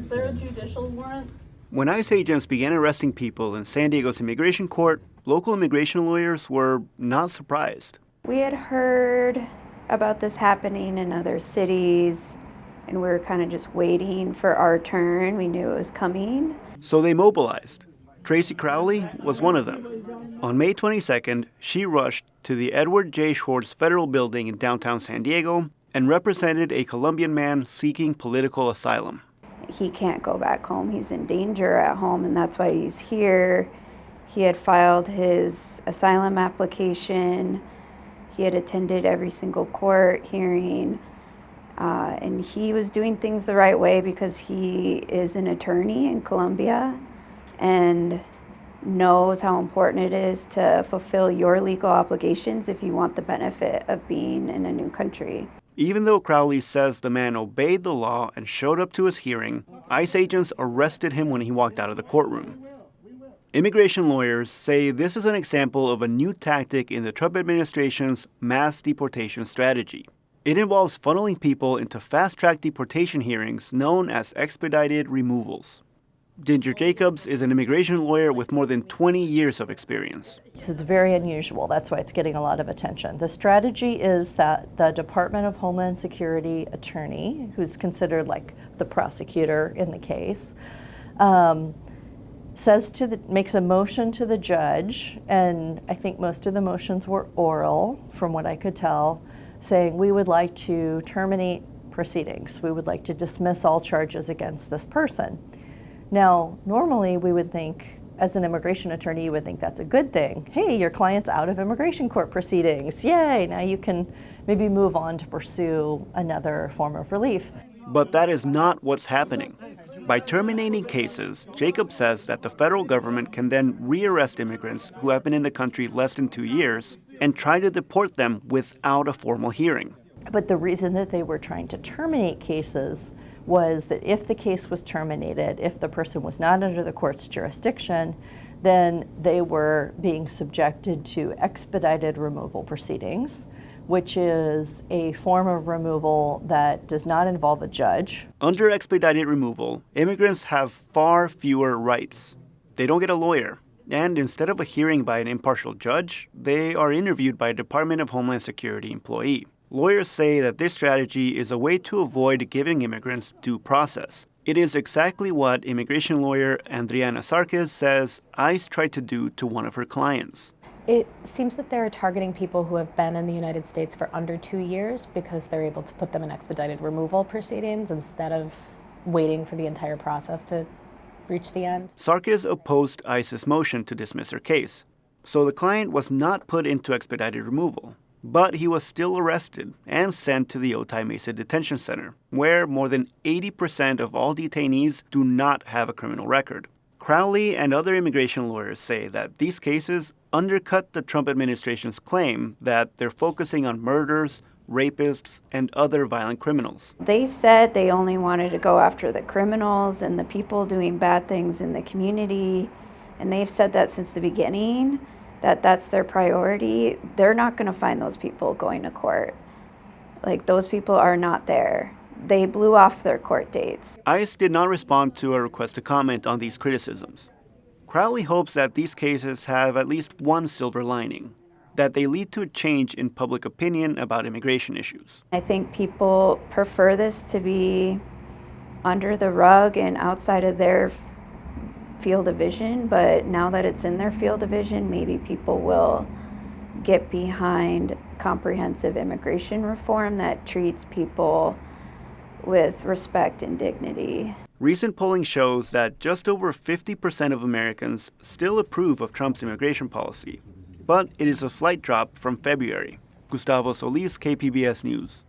there a judicial warrant? When ICE agents began arresting people in San Diego's immigration court, local immigration lawyers were not surprised. We had heard about this happening in other cities, and we were kind of just waiting for our turn. We knew it was coming. So they mobilized. Tracy Crowley was one of them. On May 22nd, she rushed to the Edward J. Schwartz Federal Building in downtown San Diego and represented a Colombian man seeking political asylum. He can't go back home. He's in danger at home, and that's why he's here. He had filed his asylum application. He had attended every single court hearing. And he was doing things the right way because he is an attorney in Colombia and knows how important it is to fulfill your legal obligations if you want the benefit of being in a new country. Even though Crowley says the man obeyed the law and showed up to his hearing, ICE agents arrested him when he walked out of the courtroom. Immigration lawyers say this is an example of a new tactic in the Trump administration's mass deportation strategy. It involves funneling people into fast-track deportation hearings known as expedited removals. Ginger Jacobs is an immigration lawyer with more than 20 years of experience. So it's very unusual. That's why it's getting a lot of attention. The strategy is that the Department of Homeland Security attorney, who's considered like the prosecutor in the case, makes a motion to the judge, and I think most of the motions were oral, from what I could tell, saying we would like to terminate proceedings. We would like to dismiss all charges against this person. Now, normally we would think, as an immigration attorney, you would think that's a good thing. Hey, your client's out of immigration court proceedings. Yay, now you can maybe move on to pursue another form of relief. But that is not what's happening. By terminating cases, Jacob says that the federal government can then rearrest immigrants who have been in the country less than 2 years and try to deport them without a formal hearing. But the reason that they were trying to terminate cases was that if the case was terminated, if the person was not under the court's jurisdiction, then they were being subjected to expedited removal proceedings, which is a form of removal that does not involve a judge. Under expedited removal, immigrants have far fewer rights. They don't get a lawyer. And instead of a hearing by an impartial judge, they are interviewed by a Department of Homeland Security employee. Lawyers say that this strategy is a way to avoid giving immigrants due process. It is exactly what immigration lawyer Adriana Sarkis says ICE tried to do to one of her clients. It seems that they're targeting people who have been in the United States for under 2 years because they're able to put them in expedited removal proceedings instead of waiting for the entire process to reach the end. Sarkis opposed ICE's motion to dismiss her case, so the client was not put into expedited removal. But he was still arrested and sent to the Otay Mesa Detention Center, where more than 80% of all detainees do not have a criminal record. Crowley and other immigration lawyers say that these cases undercut the Trump administration's claim that they're focusing on murders, rapists, and other violent criminals. They said they only wanted to go after the criminals and the people doing bad things in the community, and they've said that since the beginning, that that's their priority. They're not going to find those people going to court. Like, those people are not there. They blew off their court dates. ICE did not respond to a request to comment on these criticisms. Crowley hopes that these cases have at least one silver lining, that they lead to a change in public opinion about immigration issues. I think people prefer this to be under the rug and outside of their field of vision, but now that it's in their field of vision, maybe people will get behind comprehensive immigration reform that treats people with respect and dignity. Recent polling shows that just over 50% of Americans still approve of Trump's immigration policy, but it is a slight drop from February. Gustavo Solis, KPBS News.